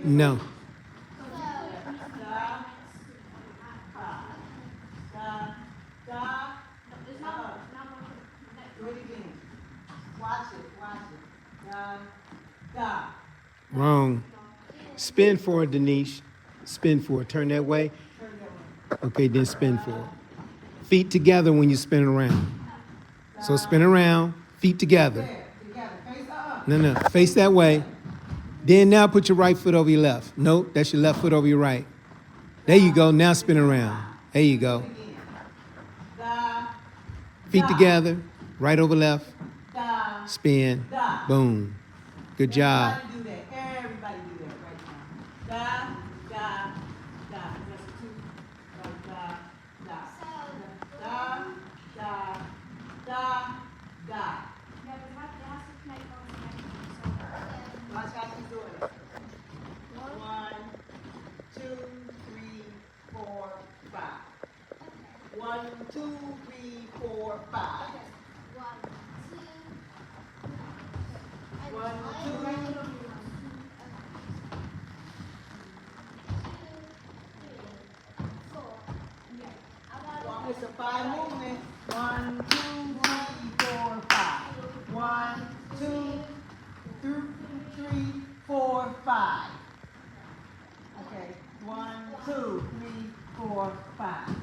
No. Do it again. Watch it. Da. Wrong. Spin for it, Denise. Spin for it. Turn that way. Turn that way. Okay, then spin for it. Feet together when you spin around. So spin around, feet together. Together. Face up. No, face that way. Then now put your right foot over your left. Nope, that's your left foot over your right. There you go. Now spin around. There you go. Da. Feet together, right over left. Da. Spin. Boom. Good job. Everybody do that. Everybody do that right now. Da. That's a two. Da. Da. Watch how she's doing it. 1, 2, 3, 4, 5. 1, 2, 3, 4, 5. 1, 2. It's a 5 movement. 1, 2, 3, 4, 5. 1, 2, 3, 4, 5. Okay. 1, 2, 3, 4, 5.